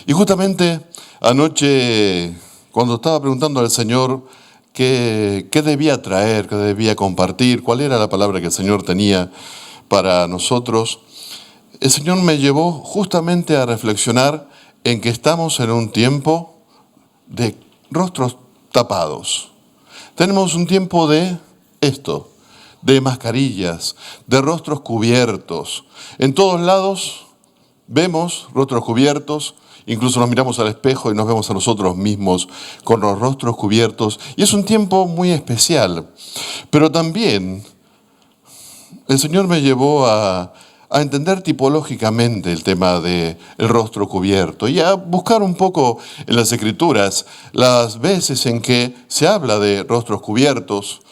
Y justamente anoche, cuando estaba preguntando al Señor qué debía traer, qué debía compartir, cuál era la palabra que el Señor tenía para nosotros, el Señor me llevó justamente a reflexionar en que estamos en un tiempo de rostros tapados. Tenemos un tiempo de esto, de mascarillas, de rostros cubiertos. En todos lados vemos rostros cubiertos, incluso nos miramos al espejo y nos vemos a nosotros mismos con los rostros cubiertos. Y es un tiempo muy especial. Pero también el Señor me llevó a entender tipológicamente el tema del rostro cubierto y a buscar un poco en las Escrituras las veces en que se habla de rostros cubiertos.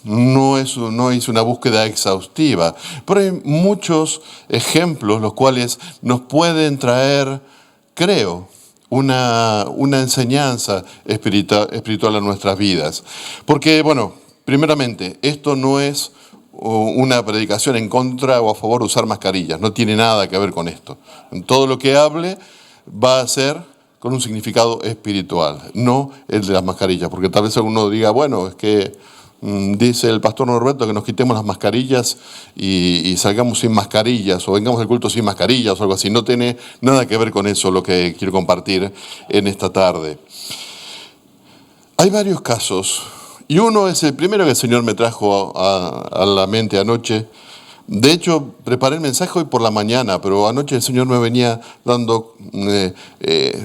No hice una búsqueda exhaustiva, pero hay muchos ejemplos los cuales nos pueden traer, creo, una enseñanza espiritual a nuestras vidas. Porque, bueno, primeramente, esto no es una predicación en contra o a favor de usar mascarillas, no tiene nada que ver con esto. Todo lo que hable va a ser con un significado espiritual, no el de las mascarillas, porque tal vez alguno diga, bueno, es que dice el pastor Norberto que nos quitemos las mascarillas y salgamos sin mascarillas o vengamos del culto sin mascarillas o algo así. No tiene nada que ver con eso lo que quiero compartir en esta tarde. Hay varios casos y uno es el primero que el Señor me trajo a la mente anoche. De hecho, preparé el mensaje hoy por la mañana, pero anoche el Señor me venía dando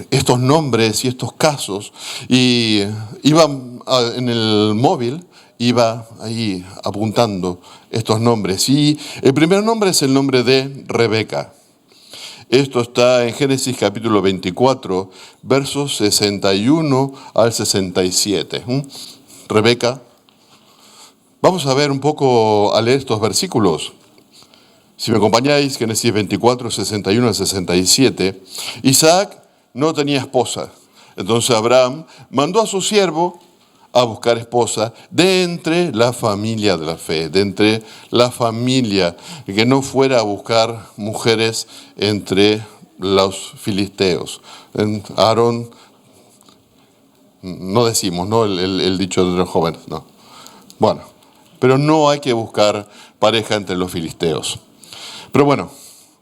estos nombres y estos casos y iba en el móvil, iba ahí apuntando estos nombres. Y el primer nombre es el nombre de Rebeca. Esto está en Génesis capítulo 24, versos 61 al 67. Rebeca. Vamos a ver un poco a leer estos versículos. Si me acompañáis, Génesis 24, 61 al 67. Isaac no tenía esposa. Entonces Abraham mandó a su siervo a buscar esposa de entre la familia de la fe, de entre la familia, que no fuera a buscar mujeres entre los filisteos. Aarón, no decimos, ¿no? El dicho de los jóvenes, no. Bueno, pero no hay que buscar pareja entre los filisteos. Pero bueno,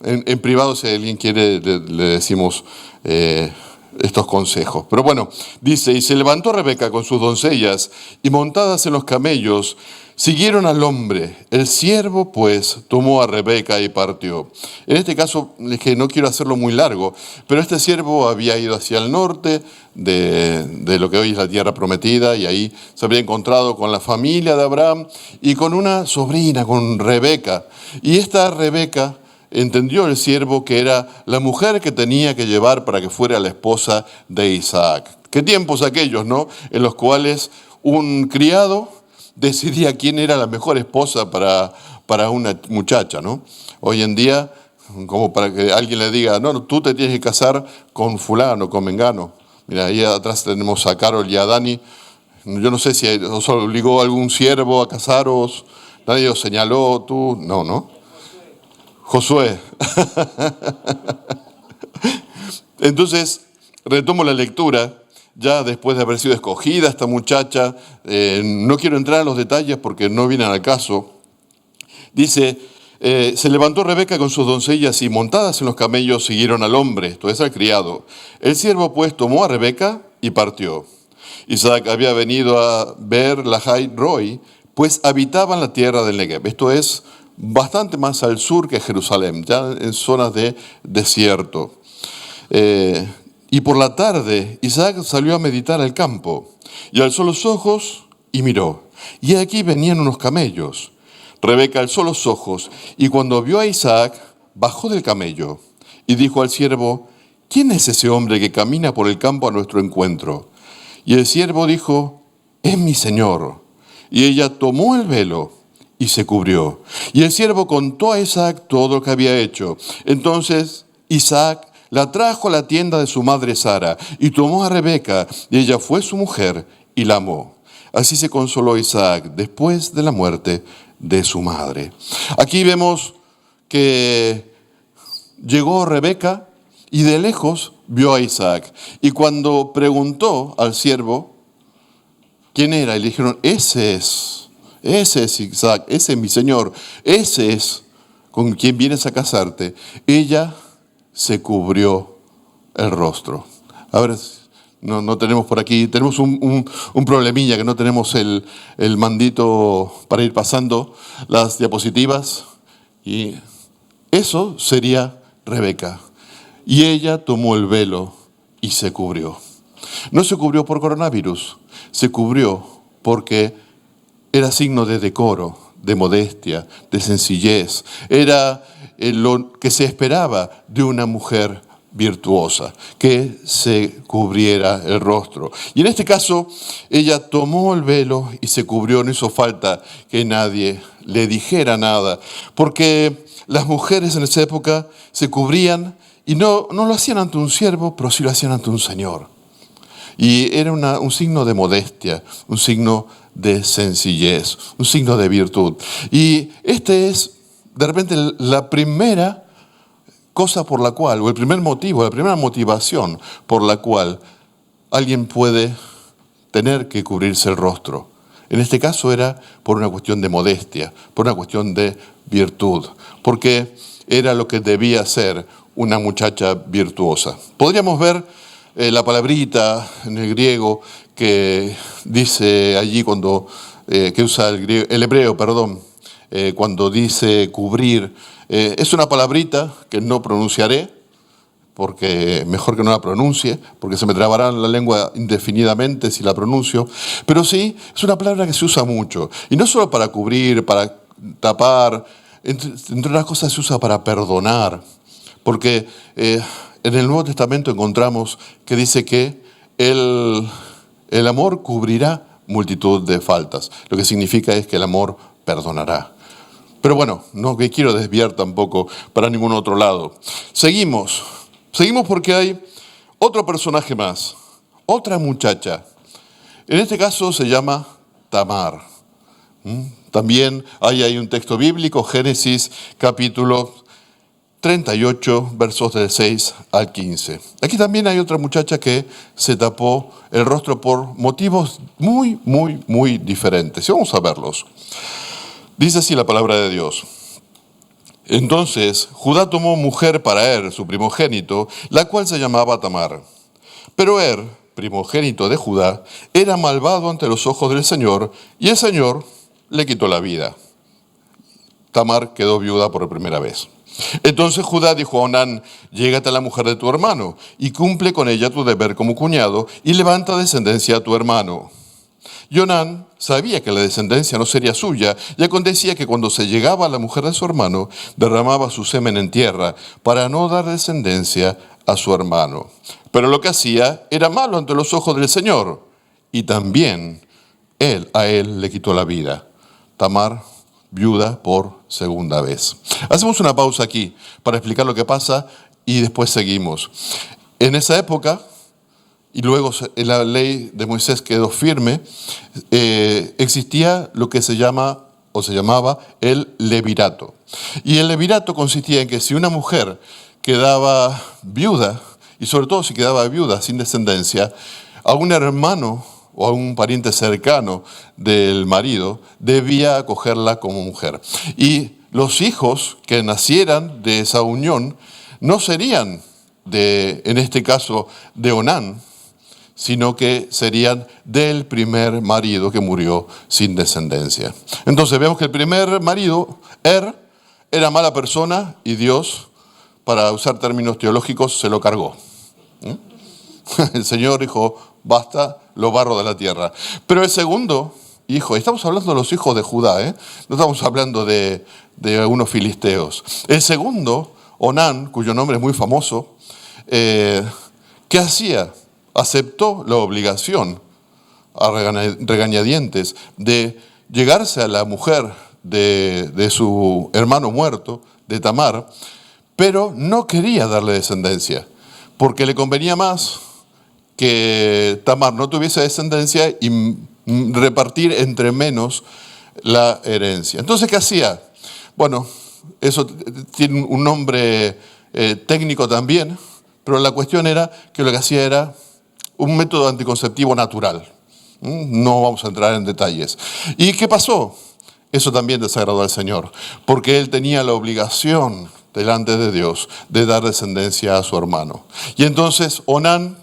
en privado, si alguien quiere, le decimos estos consejos. Pero bueno, dice, y se levantó Rebeca con sus doncellas y montadas en los camellos, siguieron al hombre. El siervo, pues, tomó a Rebeca y partió. En este caso, es que no quiero hacerlo muy largo, pero este siervo había ido hacia el norte de lo que hoy es la tierra prometida, y ahí se habría encontrado con la familia de Abraham y con una sobrina, con Rebeca. Y esta Rebeca entendió el siervo que era la mujer que tenía que llevar para que fuera la esposa de Isaac. Qué tiempos aquellos, ¿no? En los cuales un criado decidía quién era la mejor esposa para una muchacha, ¿no? Hoy en día, como para que alguien le diga, no, tú te tienes que casar con fulano, con mengano. Mira, ahí atrás tenemos a Carol y a Dani. Yo no sé si os obligó algún siervo a casaros, nadie os señaló, tú, no. Josué. Entonces, retomo la lectura, ya después de haber sido escogida esta muchacha. No quiero entrar en los detalles porque no vienen al caso. Dice, se levantó Rebeca con sus doncellas y montadas en los camellos siguieron al hombre, esto es al criado. El siervo pues tomó a Rebeca y partió. Isaac había venido a ver Lahai Roi, pues habitaba en la tierra del Negev. Esto es bastante más al sur que Jerusalén, ya en zonas de desierto. Y por la tarde Isaac salió a meditar al campo y alzó los ojos y miró. Y aquí venían unos camellos. Rebeca alzó los ojos y cuando vio a Isaac, bajó del camello y dijo al siervo, ¿quién es ese hombre que camina por el campo a nuestro encuentro? Y el siervo dijo, es mi señor. Y ella tomó el velo y se cubrió. Y el siervo contó a Isaac todo lo que había hecho. Entonces Isaac la trajo a la tienda de su madre Sara y tomó a Rebeca, y ella fue su mujer y la amó. Así se consoló Isaac después de la muerte de su madre. Aquí vemos que llegó Rebeca y de lejos vio a Isaac. Y cuando preguntó al siervo quién era, y le dijeron, ese es Isaac, ese es mi señor, ese es con quien vienes a casarte. Ella se cubrió el rostro. A ver, no tenemos por aquí, tenemos un problemilla, que no tenemos el mandito para ir pasando las diapositivas. Y eso sería Rebeca. Y ella tomó el velo y se cubrió. No se cubrió por coronavirus, se cubrió porque era signo de decoro, de modestia, de sencillez. Era lo que se esperaba de una mujer virtuosa, que se cubriera el rostro. Y en este caso, ella tomó el velo y se cubrió. No hizo falta que nadie le dijera nada, porque las mujeres en esa época se cubrían y no lo hacían ante un siervo, pero sí lo hacían ante un señor. Y era un signo de modestia, un signo de sencillez, un signo de virtud. Y este es, de repente, la primera cosa por la cual, o el primer motivo, la primera motivación por la cual alguien puede tener que cubrirse el rostro. En este caso era por una cuestión de modestia, por una cuestión de virtud, porque era lo que debía ser una muchacha virtuosa. Podríamos ver la palabrita en el griego que dice allí cuando, que usa el hebreo, cuando dice cubrir. Es una palabrita que no pronunciaré, porque mejor que no la pronuncie, porque se me trabará la lengua indefinidamente si la pronuncio. Pero sí, es una palabra que se usa mucho. Y no solo para cubrir, para tapar, entre otras cosas se usa para perdonar. Porque en el Nuevo Testamento encontramos que dice que el amor cubrirá multitud de faltas. Lo que significa es que el amor perdonará. Pero bueno, no que quiero desviar tampoco para ningún otro lado. Seguimos porque hay otro personaje más, otra muchacha. En este caso se llama Tamar. También hay un texto bíblico, Génesis capítulo 38, versos del 6 al 15. Aquí también hay otra muchacha que se tapó el rostro por motivos muy, muy, muy diferentes. Y vamos a verlos. Dice así la palabra de Dios. Entonces Judá tomó mujer para su primogénito, la cual se llamaba Tamar. Pero primogénito de Judá, era malvado ante los ojos del Señor, y el Señor le quitó la vida. Tamar quedó viuda por primera vez. Entonces Judá dijo a Onán, llégate a la mujer de tu hermano, y cumple con ella tu deber como cuñado, y levanta descendencia a tu hermano. Y Onán sabía que la descendencia no sería suya, y acontecía que cuando se llegaba a la mujer de su hermano, derramaba su semen en tierra, para no dar descendencia a su hermano. Pero lo que hacía era malo ante los ojos del Señor, y también a él le quitó la vida. Tamar, viuda por segunda vez. Hacemos una pausa aquí para explicar lo que pasa y después seguimos. En esa época, y luego en la ley de Moisés quedó firme, existía lo que se llama o se llamaba el levirato. Y el levirato consistía en que si una mujer quedaba viuda, y sobre todo si quedaba viuda sin descendencia, a un hermano o a un pariente cercano del marido debía acogerla como mujer. Y los hijos que nacieran de esa unión no serían en este caso, de Onán, sino que serían del primer marido que murió sin descendencia. Entonces vemos que el primer marido, era mala persona y Dios, para usar términos teológicos, se lo cargó. El Señor dijo, basta, lo barro de la tierra. Pero el segundo hijo, estamos hablando de los hijos de Judá, no estamos hablando de unos filisteos. El segundo, Onán, cuyo nombre es muy famoso, ¿qué hacía? Aceptó la obligación a regañadientes de llegarse a la mujer de su hermano muerto, de Tamar, pero no quería darle descendencia, porque le convenía más que Tamar no tuviese descendencia y repartir entre menos la herencia. Entonces, ¿qué hacía? Bueno, eso tiene un nombre técnico también, pero la cuestión era que lo que hacía era un método anticonceptivo natural. No vamos a entrar en detalles. ¿Y qué pasó? Eso también desagradó al Señor, porque él tenía la obligación delante de Dios de dar descendencia a su hermano. Y entonces Onán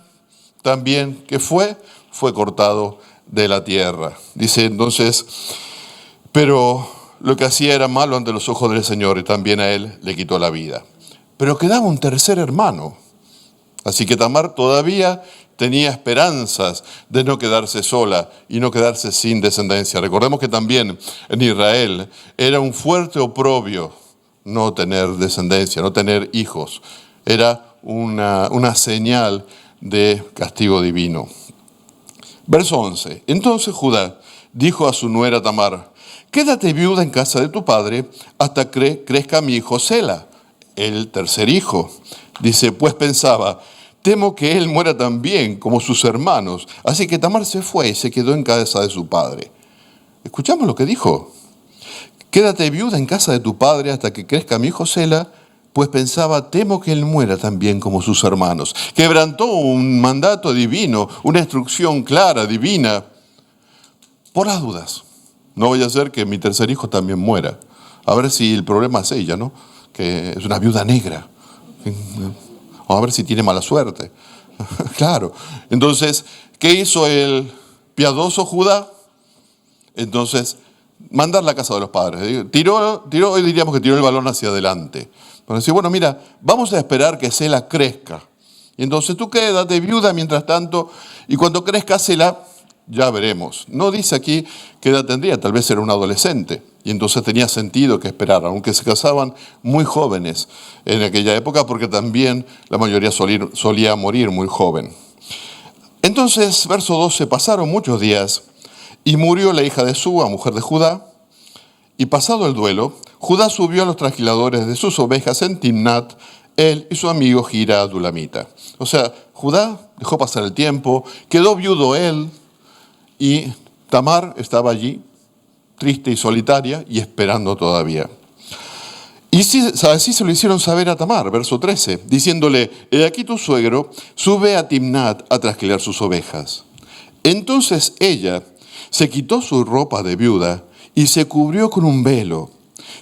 también, ¿qué fue? Fue cortado de la tierra. Dice entonces, pero lo que hacía era malo ante los ojos del Señor y también a él le quitó la vida. Pero quedaba un tercer hermano. Así que Tamar todavía tenía esperanzas de no quedarse sola y no quedarse sin descendencia. Recordemos que también en Israel era un fuerte oprobio no tener descendencia, no tener hijos. Era una señal de castigo divino. Verso 11. Entonces Judá dijo a su nuera Tamar, quédate viuda en casa de tu padre hasta que crezca mi hijo Sela, el tercer hijo. Dice, pues pensaba, temo que él muera también como sus hermanos. Así que Tamar se fue y se quedó en casa de su padre. Escuchamos lo que dijo. Quédate viuda en casa de tu padre hasta que crezca mi hijo Sela, pues pensaba, temo que él muera también como sus hermanos. Quebrantó un mandato divino, una instrucción clara, divina, por las dudas. No vaya a ser que mi tercer hijo también muera. A ver si el problema es ella, ¿no? Que es una viuda negra. O a ver si tiene mala suerte. Claro. Entonces, ¿qué hizo el piadoso Judá? Entonces, mandar la casa de los padres. Hoy diríamos que tiró el balón hacia adelante. Para decir, bueno, mira, vamos a esperar que Sela crezca. Y entonces tú quédate viuda mientras tanto, y cuando crezca Sela, ya veremos. No dice aquí qué edad tendría, tal vez era un adolescente. Y entonces tenía sentido que esperara, aunque se casaban muy jóvenes en aquella época, porque también la mayoría solía morir muy joven. Entonces, verso 12, pasaron muchos días, y murió la hija de Súa, mujer de Judá, y pasado el duelo, Judá subió a los trasquiladores de sus ovejas en Timnat, él y su amigo Hira Adulamita. O sea, Judá dejó pasar el tiempo, quedó viudo él, y Tamar estaba allí, triste y solitaria, y esperando todavía. Y así se lo hicieron saber a Tamar, verso 13, diciéndole, he aquí tu suegro sube a Timnat a trasquilar sus ovejas. Entonces ella se quitó su ropa de viuda y se cubrió con un velo.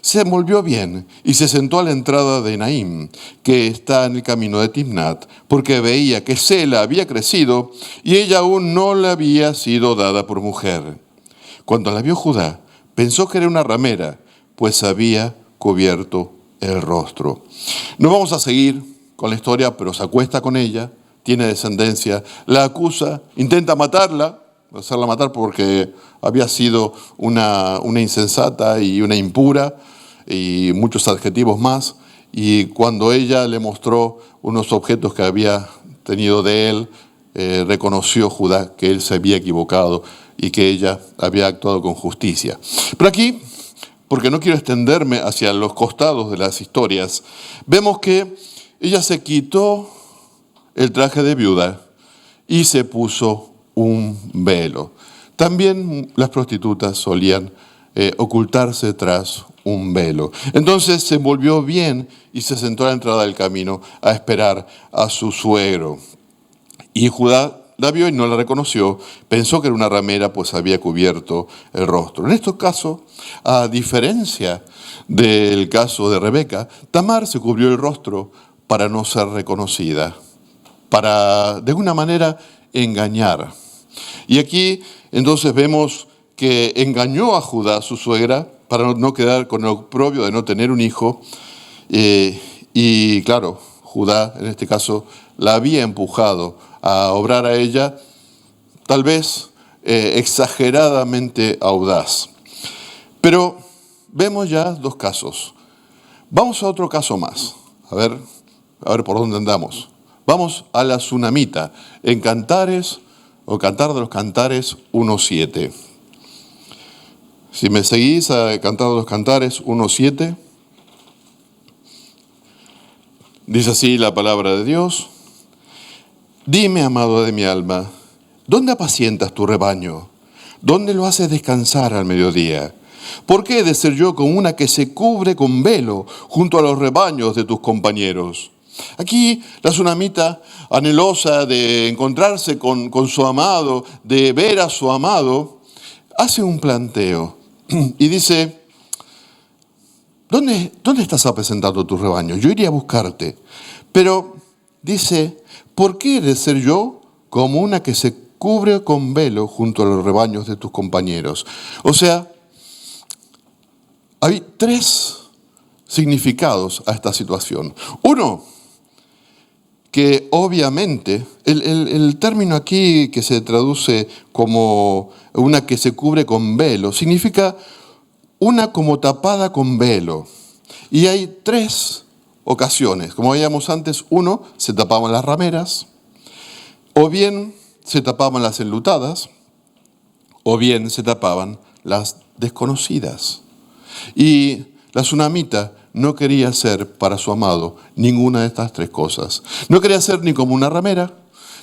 Se envolvió bien y se sentó a la entrada de Naim, que está en el camino de Timnat, porque veía que Sela había crecido y ella aún no le había sido dada por mujer. Cuando la vio Judá, pensó que era una ramera, pues había cubierto el rostro. No vamos a seguir con la historia, pero se acuesta con ella, tiene descendencia, la acusa, intenta matarla, hacerla matar porque había sido una insensata y una impura y muchos adjetivos más. Y cuando ella le mostró unos objetos que había tenido de él, reconoció Judá que él se había equivocado y que ella había actuado con justicia. Pero aquí, porque no quiero extenderme hacia los costados de las historias, vemos que ella se quitó el traje de viuda y se puso un velo. También las prostitutas solían ocultarse tras un velo. Entonces se envolvió bien y se sentó a la entrada del camino a esperar a su suegro. Y Judá la vio y no la reconoció, pensó que era una ramera, pues había cubierto el rostro. En este caso, a diferencia del caso de Rebeca, Tamar se cubrió el rostro para no ser reconocida, para de alguna manera engañar. Y aquí entonces vemos que engañó a Judá, su suegra, para no quedar con el oprobio de no tener un hijo. Y claro, Judá en este caso la había empujado a obrar a ella, tal vez exageradamente audaz. Pero vemos ya dos casos. Vamos a otro caso más, a ver por dónde andamos. Vamos a la Tsunamita, en Cantares, o Cantar de los Cantares 1.7. Si me seguís a Cantar de los Cantares 1.7, dice así la palabra de Dios. Dime, amado de mi alma, ¿dónde apacientas tu rebaño? ¿Dónde lo haces descansar al mediodía? ¿Por qué he de ser yo como una que se cubre con velo junto a los rebaños de tus compañeros? Aquí la tsunamita, anhelosa de encontrarse con su amado, de ver a su amado, hace un planteo y dice, ¿dónde estás apacentando tu rebaño? Yo iría a buscarte. Pero dice, ¿por qué he de ser yo como una que se cubre con velo junto a los rebaños de tus compañeros? O sea, hay tres significados a esta situación. Uno, que obviamente, el término aquí que se traduce como una que se cubre con velo, significa una como tapada con velo. Y hay tres ocasiones. Como veíamos antes, uno, se tapaban las rameras, o bien se tapaban las enlutadas, o bien se tapaban las desconocidas. Y la tsunamita no quería ser para su amado ninguna de estas tres cosas. No quería ser ni como una ramera,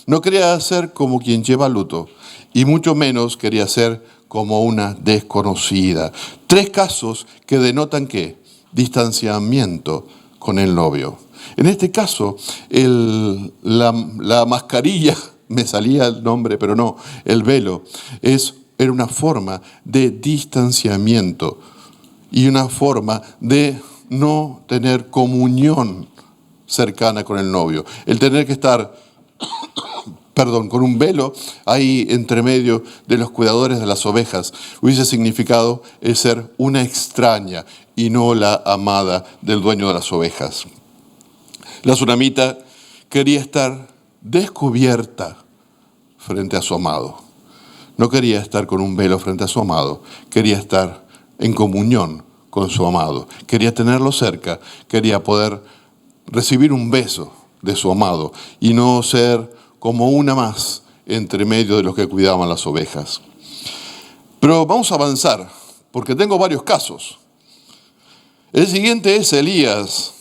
no quería ser como quien lleva luto, y mucho menos quería ser como una desconocida. Tres casos que denotan ¿qué? Distanciamiento con el novio. En este caso, la mascarilla, me salía el nombre, pero no, el velo, era una forma de distanciamiento y una forma de no tener comunión cercana con el novio. El tener que estar, con un velo ahí entre medio de los cuidadores de las ovejas hubiese significado el ser una extraña y no la amada del dueño de las ovejas. La tsunamita quería estar descubierta frente a su amado. No quería estar con un velo frente a su amado, quería estar en comunión con su amado. Quería tenerlo cerca, quería poder recibir un beso de su amado y no ser como una más entre medio de los que cuidaban las ovejas. Pero vamos a avanzar, porque tengo varios casos. El siguiente es Elías,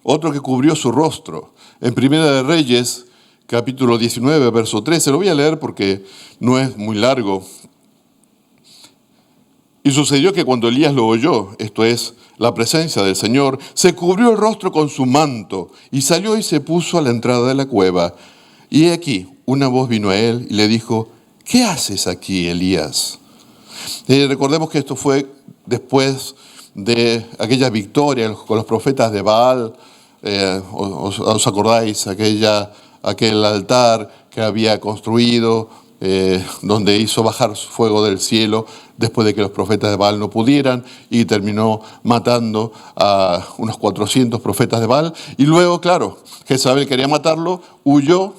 otro que cubrió su rostro. En Primera de Reyes, capítulo 19, verso 13, lo voy a leer porque no es muy largo. Y sucedió que cuando Elías lo oyó, esto es, la presencia del Señor, se cubrió el rostro con su manto y salió y se puso a la entrada de la cueva. Y aquí, una voz vino a él y le dijo, ¿qué haces aquí, Elías? Recordemos que esto fue después de aquella victoria con los profetas de Baal. ¿Os acordáis? Aquel altar que había construido, donde hizo bajar fuego del cielo después de que los profetas de Baal no pudieran y terminó matando a unos 400 profetas de Baal. Y luego, claro, Jezabel quería matarlo, huyó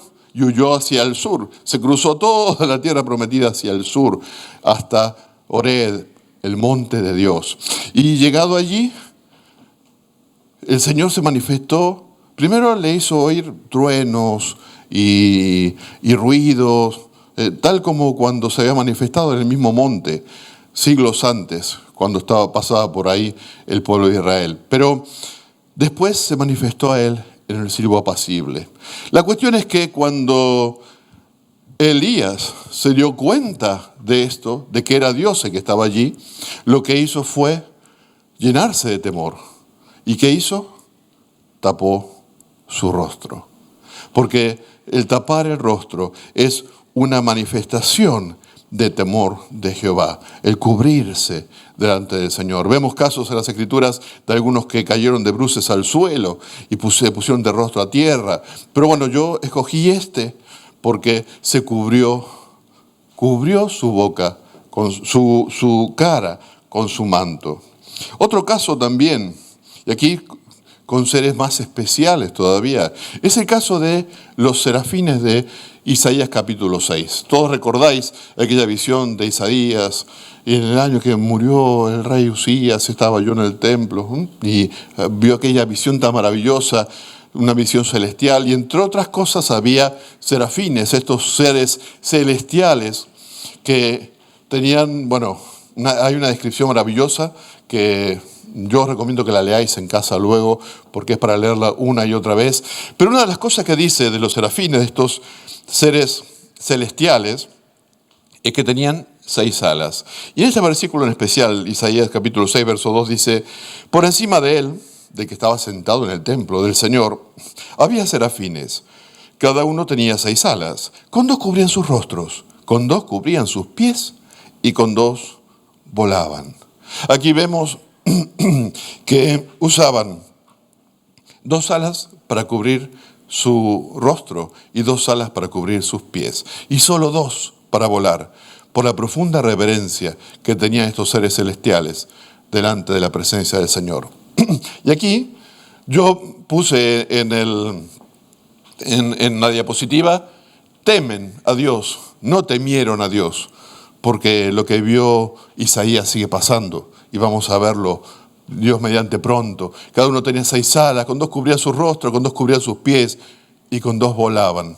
hacia el sur. Se cruzó toda la tierra prometida hacia el sur hasta Horeb, el monte de Dios. Y llegado allí, el Señor se manifestó. Primero le hizo oír truenos y ruidos, tal como cuando se había manifestado en el mismo monte, siglos antes, cuando pasaba por ahí el pueblo de Israel. Pero después se manifestó a él en el silbo apacible. La cuestión es que cuando Elías se dio cuenta de esto, de que era Dios el que estaba allí, lo que hizo fue llenarse de temor. ¿Y qué hizo? Tapó su rostro. Porque el tapar el rostro es una manifestación de temor de Jehová, el cubrirse delante del Señor. Vemos casos en las Escrituras de algunos que cayeron de bruces al suelo y se pusieron de rostro a tierra. Pero bueno, yo escogí porque se cubrió su boca, con su cara, con su manto. Otro caso también, y aquí con seres más especiales todavía, es el caso de los serafines de Isaías capítulo 6. Todos recordáis aquella visión de Isaías, y en el año que murió el rey Usías, estaba yo en el templo, y vio aquella visión tan maravillosa, una visión celestial, y entre otras cosas había serafines, estos seres celestiales que tenían, hay una descripción maravillosa que yo os recomiendo que la leáis en casa luego, porque es para leerla una y otra vez. Pero una de las cosas que dice de los serafines, de estos seres celestiales, es que tenían 6 alas. Y en este versículo en especial, Isaías capítulo 6, verso 2, dice, por encima de él, de que estaba sentado en el templo del Señor, había serafines. Cada uno tenía 6 alas. Con 2 cubrían sus rostros, con 2 cubrían sus pies y con 2 volaban. Aquí vemos que usaban 2 alas para cubrir su rostro y 2 alas para cubrir sus pies. Y solo 2 para volar, por la profunda reverencia que tenían estos seres celestiales delante de la presencia del Señor. Y aquí yo puse en la diapositiva, temen a Dios, no temieron a Dios, porque lo que vio Isaías sigue pasando y vamos a verlo Dios mediante pronto. Cada uno tenía 6 alas, con 2 cubrían su rostro, con 2 cubrían sus pies y con 2 volaban.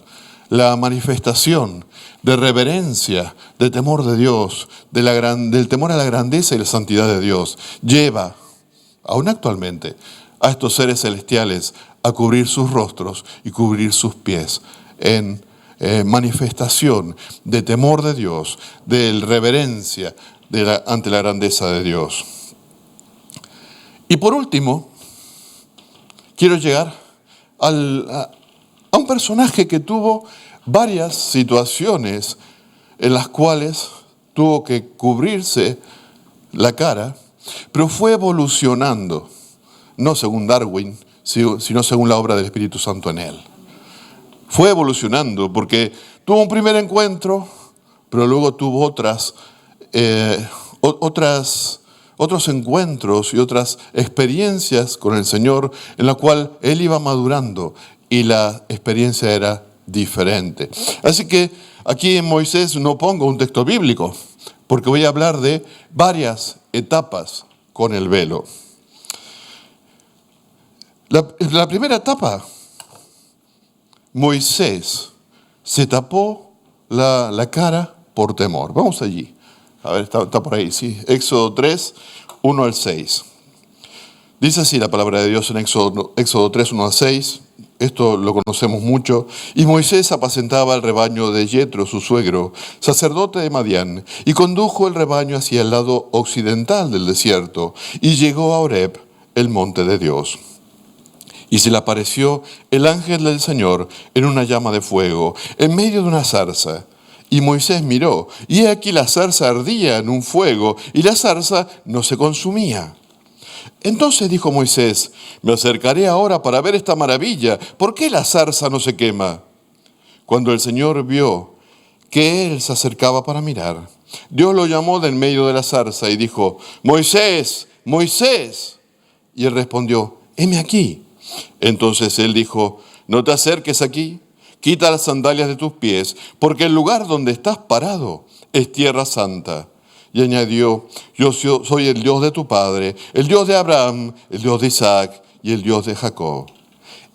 La manifestación de reverencia, de temor de Dios, del temor a la grandeza y la santidad de Dios, lleva, aún actualmente, a estos seres celestiales a cubrir sus rostros y cubrir sus pies en manifestación de temor de Dios, de reverencia ante la grandeza de Dios. Y por último, quiero llegar a un personaje que tuvo varias situaciones en las cuales tuvo que cubrirse la cara, pero fue evolucionando, no según Darwin, sino según la obra del Espíritu Santo en él. Fue evolucionando porque tuvo un primer encuentro, pero luego tuvo otros encuentros y otras experiencias con el Señor en la cual él iba madurando y la experiencia era diferente. Así que aquí en Moisés no pongo un texto bíblico, porque voy a hablar de varias etapas con el velo. La primera etapa, Moisés se tapó la cara por temor. Vamos allí. A ver, está por ahí, sí. Éxodo 3, 1 al 6. Dice así la palabra de Dios en Éxodo 3, 1 al 6. Esto lo conocemos mucho. Y Moisés apacentaba el rebaño de Yetro, su suegro, sacerdote de Madián, y condujo el rebaño hacia el lado occidental del desierto, y llegó a Horeb, el monte de Dios. Y se le apareció el ángel del Señor en una llama de fuego, en medio de una zarza. Y Moisés miró, y he aquí la zarza ardía en un fuego, y la zarza no se consumía. Entonces dijo Moisés, me acercaré ahora para ver esta maravilla. ¿Por qué la zarza no se quema? Cuando el Señor vio que él se acercaba para mirar, Dios lo llamó del medio de la zarza y dijo, Moisés, Moisés. Y él respondió, heme aquí. Entonces él dijo, no te acerques aquí, quita las sandalias de tus pies, porque el lugar donde estás parado es tierra santa. Y añadió, yo soy el Dios de tu padre, el Dios de Abraham, el Dios de Isaac y el Dios de Jacob.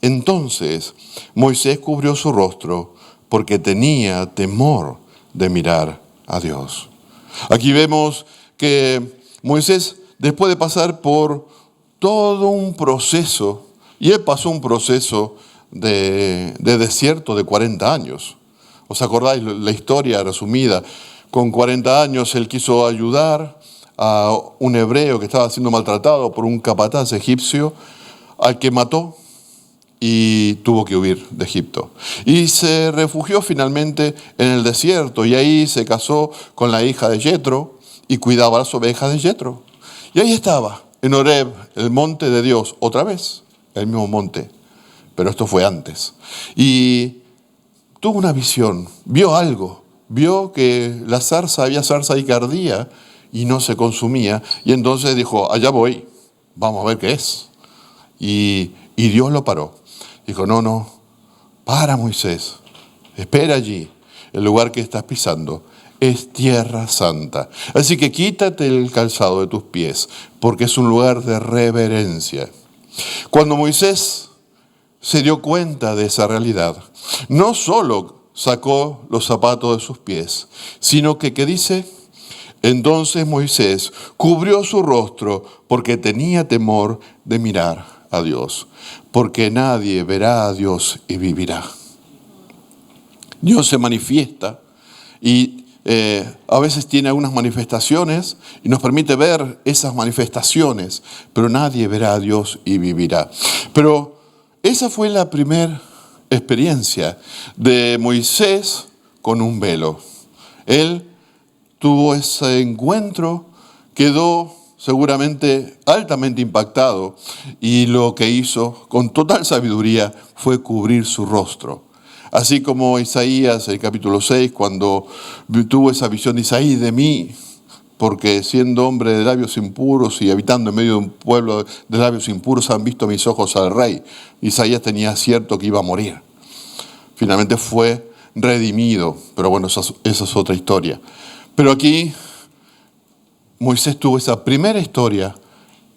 Entonces Moisés cubrió su rostro porque tenía temor de mirar a Dios. Aquí vemos que Moisés, después de pasar por todo un proceso, y él pasó un proceso de desierto de 40 años. ¿Os acordáis la historia resumida? Con 40 años él quiso ayudar a un hebreo que estaba siendo maltratado por un capataz egipcio, al que mató y tuvo que huir de Egipto. Y se refugió finalmente en el desierto y ahí se casó con la hija de Yetro y cuidaba las ovejas de Yetro. Y ahí estaba, en Horeb, el monte de Dios, otra vez, el mismo monte, pero esto fue antes. Y tuvo una visión, vio algo. Vio que había zarza ahí que ardía y no se consumía. Y entonces dijo, allá voy, vamos a ver qué es. Y Dios lo paró. Dijo, no, para Moisés, espera allí. El lugar que estás pisando es tierra santa. Así que quítate el calzado de tus pies, porque es un lugar de reverencia. Cuando Moisés se dio cuenta de esa realidad, no solo sacó los zapatos de sus pies, sino que, ¿qué dice? Entonces Moisés cubrió su rostro porque tenía temor de mirar a Dios, porque nadie verá a Dios y vivirá. Dios se manifiesta y a veces tiene algunas manifestaciones y nos permite ver esas manifestaciones, pero nadie verá a Dios y vivirá. Pero esa fue la primera experiencia de Moisés con un velo. Él tuvo ese encuentro, quedó seguramente altamente impactado y lo que hizo con total sabiduría fue cubrir su rostro. Así como Isaías, en el capítulo 6, cuando tuvo esa visión de Isaías de mí, porque siendo hombre de labios impuros y habitando en medio de un pueblo de labios impuros han visto mis ojos al rey. Isaías tenía cierto que iba a morir. Finalmente fue redimido, pero bueno, esa es otra historia. Pero aquí Moisés tuvo esa primera historia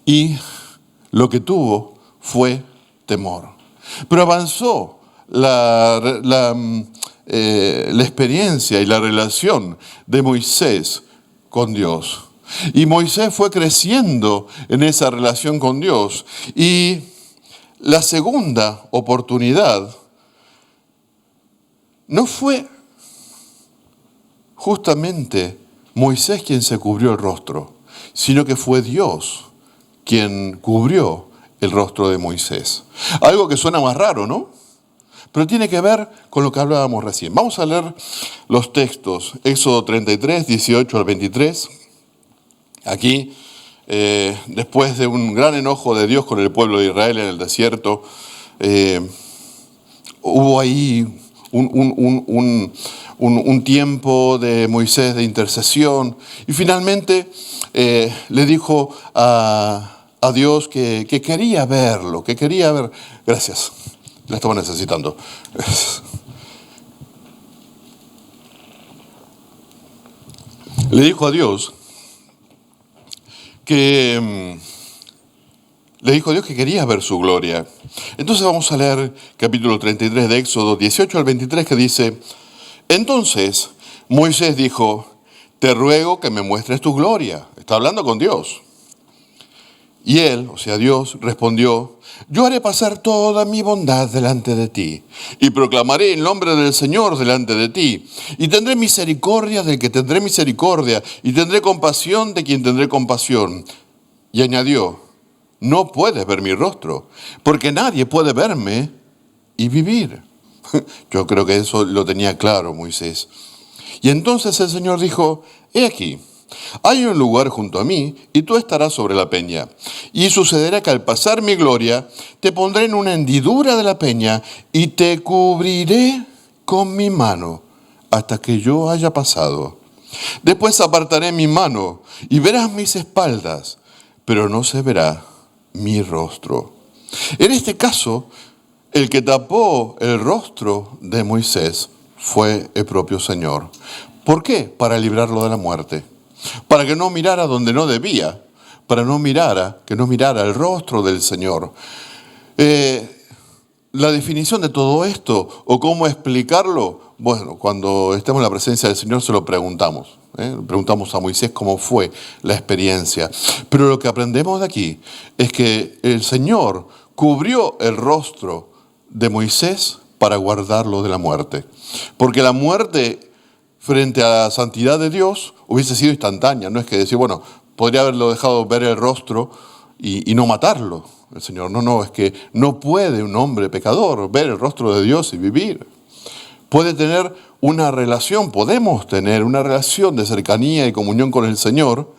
y lo que tuvo fue temor. Pero avanzó la experiencia y la relación de Moisés con Dios. Y Moisés fue creciendo en esa relación con Dios. Y la segunda oportunidad no fue justamente Moisés quien se cubrió el rostro, sino que fue Dios quien cubrió el rostro de Moisés. Algo que suena más raro, ¿no? Pero tiene que ver con lo que hablábamos recién. Vamos a leer los textos. Éxodo 33, 18 al 23. Aquí, después de un gran enojo de Dios con el pueblo de Israel en el desierto, hubo ahí un tiempo de Moisés de intercesión y finalmente le dijo a Dios que quería verlo, que quería ver. Gracias. La estaba necesitando. Le dijo a Dios que quería ver su gloria. Entonces vamos a leer capítulo 33 de Éxodo 18 al 23 que dice: Entonces Moisés dijo: Te ruego que me muestres tu gloria. Está hablando con Dios. Y él, o sea Dios, respondió: Yo haré pasar toda mi bondad delante de ti, y proclamaré el nombre del Señor delante de ti, y tendré misericordia del que tendré misericordia, y tendré compasión de quien tendré compasión. Y añadió: No puedes ver mi rostro, porque nadie puede verme y vivir. Yo creo que eso lo tenía claro Moisés. Y entonces el Señor dijo: He aquí, hay un lugar junto a mí, y tú estarás sobre la peña. Y sucederá que al pasar mi gloria, te pondré en una hendidura de la peña, y te cubriré con mi mano, hasta que yo haya pasado. Después apartaré mi mano, y verás mis espaldas, pero no se verá mi rostro. En este caso, el que tapó el rostro de Moisés fue el propio Señor. ¿Por qué? Para librarlo de la muerte. Para que no mirara donde no debía, que no mirara el rostro del Señor. La definición de todo esto, o cómo explicarlo, bueno, cuando estemos en la presencia del Señor se lo preguntamos. Preguntamos a Moisés cómo fue la experiencia. Pero lo que aprendemos de aquí es que el Señor cubrió el rostro de Moisés para guardarlo de la muerte. Porque la muerte frente a la santidad de Dios hubiese sido instantánea. No es que decir, bueno, podría haberlo dejado ver el rostro y no matarlo. El Señor, no, es que no puede un hombre pecador ver el rostro de Dios y vivir. Puede tener una relación, podemos tener una relación de cercanía y comunión con el Señor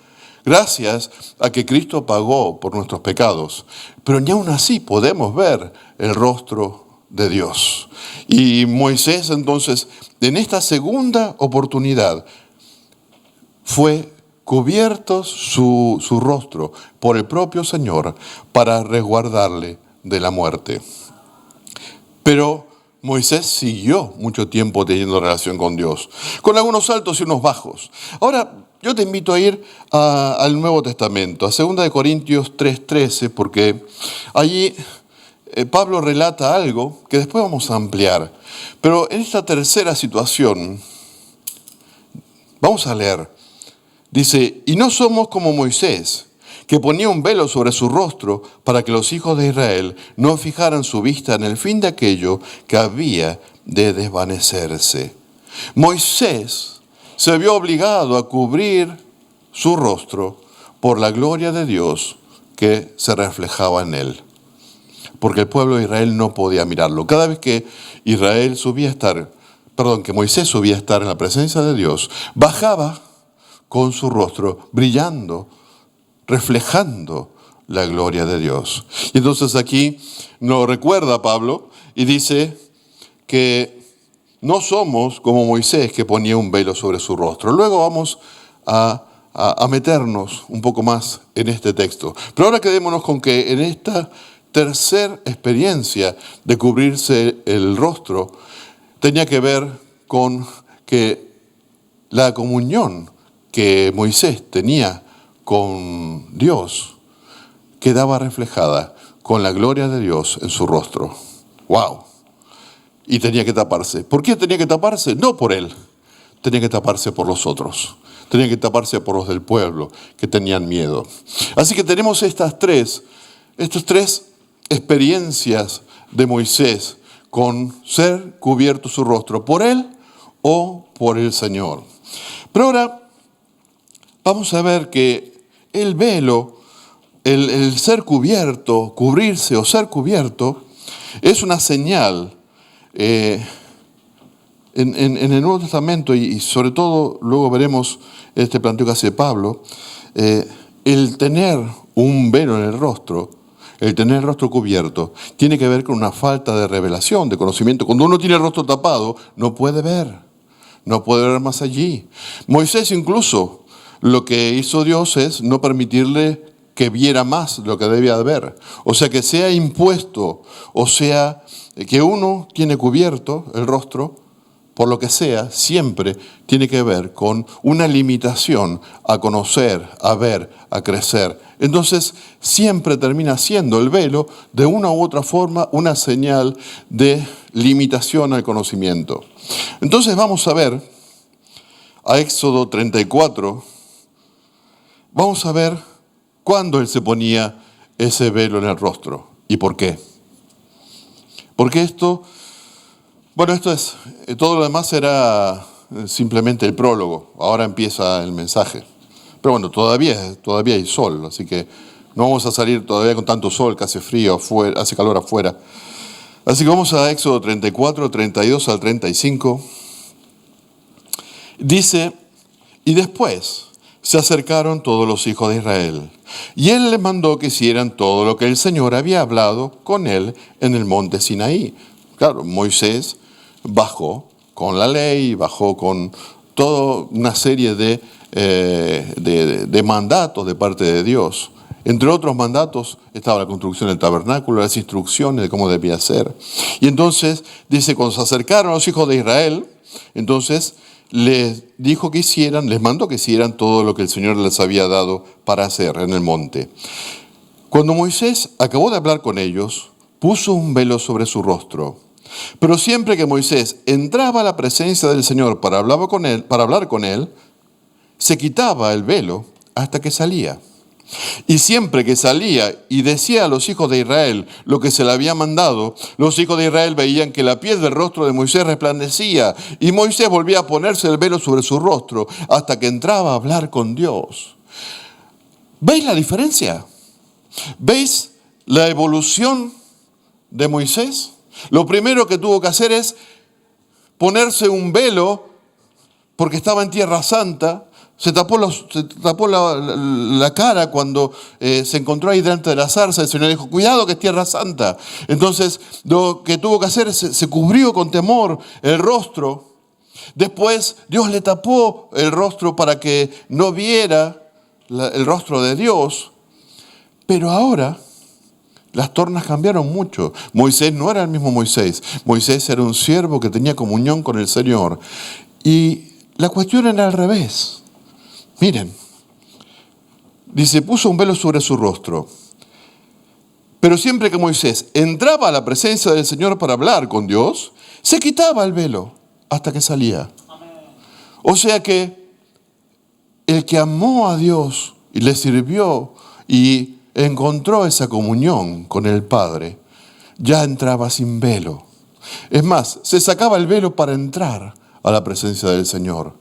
gracias a que Cristo pagó por nuestros pecados. Pero ni aún así podemos ver el rostro de Dios. Y Moisés entonces, en esta segunda oportunidad, fue cubierto su rostro por el propio Señor para resguardarle de la muerte. Pero Moisés siguió mucho tiempo teniendo relación con Dios, con algunos altos y unos bajos. Ahora, yo te invito a ir al Nuevo Testamento, a 2 Corintios 3:13, porque allí Pablo relata algo que después vamos a ampliar. Pero en esta tercera situación, vamos a leer. Dice: Y no somos como Moisés, que ponía un velo sobre su rostro para que los hijos de Israel no fijaran su vista en el fin de aquello que había de desvanecerse. Moisés se vio obligado a cubrir su rostro por la gloria de Dios que se reflejaba en él. Porque el pueblo de Israel no podía mirarlo. Cada vez que que Moisés subía a estar en la presencia de Dios, bajaba con su rostro brillando, reflejando la gloria de Dios. Y entonces aquí nos recuerda Pablo y dice que no somos como Moisés, que ponía un velo sobre su rostro. Luego vamos a meternos un poco más en este texto. Pero ahora quedémonos con que en esta tercera experiencia de cubrirse el rostro tenía que ver con que la comunión que Moisés tenía con Dios quedaba reflejada con la gloria de Dios en su rostro. ¡Wow! Y tenía que taparse. ¿Por qué tenía que taparse? No por él. Tenía que taparse por los otros. Tenía que taparse por los del pueblo que tenían miedo. Así que tenemos estas tres experiencias de Moisés con ser cubierto su rostro por él o por el Señor. Pero ahora vamos a ver que el velo, el ser cubierto, cubrirse o ser cubierto, es una señal en el Nuevo Testamento y sobre todo luego veremos este planteo que hace Pablo, el tener un velo en el rostro, el tener el rostro cubierto, tiene que ver con una falta de revelación, de conocimiento. Cuando uno tiene el rostro tapado, no puede ver más allí. Moisés incluso, lo que hizo Dios es no permitirle que viera más lo que debía de ver. O sea, que sea impuesto, o sea, que uno tiene cubierto el rostro, por lo que sea, siempre tiene que ver con una limitación a conocer, a ver, a crecer. Entonces, siempre termina siendo el velo, de una u otra forma, una señal de limitación al conocimiento. Entonces, vamos a ver a Éxodo 34, vamos a ver cuándo él se ponía ese velo en el rostro y por qué. Porque esto es, todo lo demás era simplemente el prólogo. Ahora empieza el mensaje. Pero bueno, todavía hay sol, así que no vamos a salir todavía con tanto sol, que hace frío afuera, hace calor afuera. Así que vamos a Éxodo 34, 32 al 35. Dice, y después se acercaron todos los hijos de Israel, y él les mandó que hicieran todo lo que el Señor había hablado con él en el monte Sinaí. Claro, Moisés bajó con la ley, bajó con toda una serie de mandatos de parte de Dios. Entre otros mandatos estaba la construcción del tabernáculo, las instrucciones de cómo debía ser. Y entonces dice, cuando se acercaron los hijos de Israel, entonces les dijo que hicieran, les mandó que hicieran todo lo que el Señor les había dado para hacer en el monte. Cuando Moisés acabó de hablar con ellos, puso un velo sobre su rostro. Pero siempre que Moisés entraba a la presencia del Señor para hablar con él, se quitaba el velo hasta que salía. Y siempre que salía y decía a los hijos de Israel lo que se le había mandado, los hijos de Israel veían que la piel del rostro de Moisés resplandecía y Moisés volvía a ponerse el velo sobre su rostro hasta que entraba a hablar con Dios. ¿Veis la diferencia? ¿Veis la evolución de Moisés? Lo primero que tuvo que hacer es ponerse un velo porque estaba en Tierra Santa. Se tapó la cara cuando se encontró ahí delante de la zarza. El Señor dijo, cuidado que es Tierra Santa. Entonces lo que tuvo que hacer es se cubrió con temor el rostro. Después Dios le tapó el rostro para que no viera el rostro de Dios. Pero ahora las tornas cambiaron mucho. Moisés no era el mismo Moisés. Moisés era un siervo que tenía comunión con el Señor. Y la cuestión era al revés. Miren, dice, puso un velo sobre su rostro. Pero siempre que Moisés entraba a la presencia del Señor para hablar con Dios, se quitaba el velo hasta que salía. Amén. O sea que el que amó a Dios y le sirvió y encontró esa comunión con el Padre, ya entraba sin velo. Es más, se sacaba el velo para entrar a la presencia del Señor,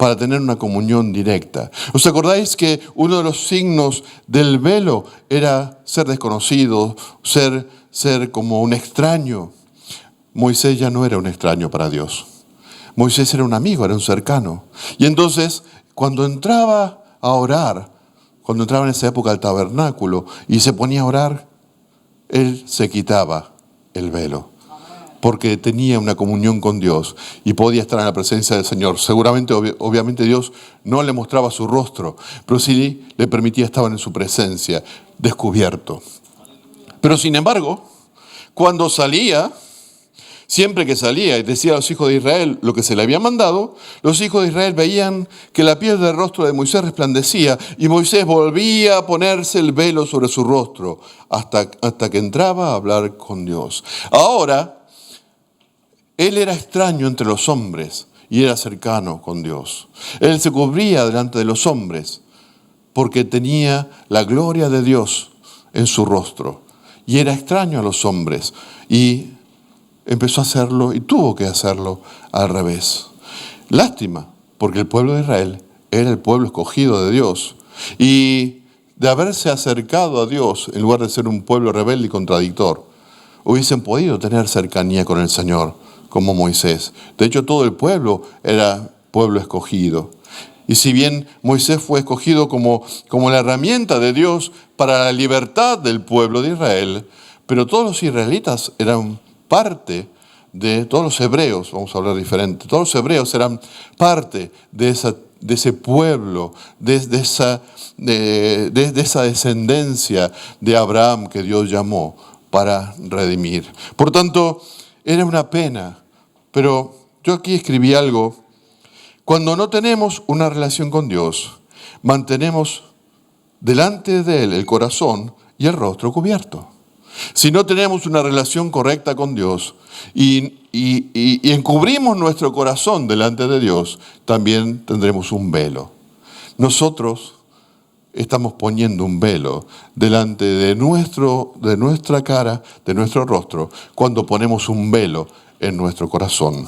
para tener una comunión directa. ¿Os acordáis que uno de los signos del velo era ser desconocido, ser como un extraño? Moisés ya no era un extraño para Dios. Moisés era un amigo, era un cercano. Y entonces, cuando entraba a orar, cuando entraba en esa época al tabernáculo y se ponía a orar, él se quitaba el velo, porque tenía una comunión con Dios y podía estar en la presencia del Señor. Seguramente, obviamente Dios no le mostraba su rostro, pero sí le permitía estar en su presencia, descubierto. Pero sin embargo, cuando salía, siempre que salía y decía a los hijos de Israel lo que se le había mandado, los hijos de Israel veían que la piel del rostro de Moisés resplandecía y Moisés volvía a ponerse el velo sobre su rostro hasta que entraba a hablar con Dios. Ahora, él era extraño entre los hombres y era cercano con Dios. Él se cubría delante de los hombres porque tenía la gloria de Dios en su rostro y era extraño a los hombres y empezó a hacerlo y tuvo que hacerlo al revés. Lástima, porque el pueblo de Israel era el pueblo escogido de Dios y de haberse acercado a Dios en lugar de ser un pueblo rebelde y contradictor, hubiesen podido tener cercanía con el Señor como Moisés. De hecho, todo el pueblo era pueblo escogido. Y si bien Moisés fue escogido como la herramienta de Dios para la libertad del pueblo de Israel, pero todos los israelitas eran parte de, todos los hebreos, vamos a hablar diferente, todos los hebreos eran parte de ese pueblo, de esa descendencia de Abraham que Dios llamó para redimir. Por tanto, era una pena, pero yo aquí escribí algo. Cuando no tenemos una relación con Dios, mantenemos delante de Él el corazón y el rostro cubierto. Si no tenemos una relación correcta con Dios y encubrimos nuestro corazón delante de Dios, también tendremos un velo. Nosotros estamos poniendo un velo delante de nuestra cara, de nuestro rostro, cuando ponemos un velo en nuestro corazón.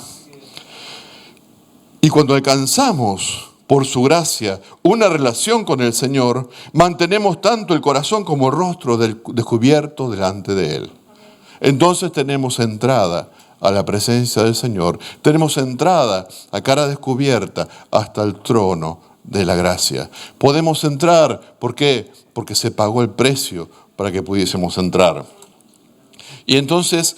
Y cuando alcanzamos, por su gracia, una relación con el Señor, mantenemos tanto el corazón como el rostro descubierto delante de Él. Entonces tenemos entrada a la presencia del Señor, tenemos entrada a cara descubierta hasta el trono de la gracia. Podemos entrar, ¿por qué? Porque se pagó el precio para que pudiésemos entrar. Y entonces,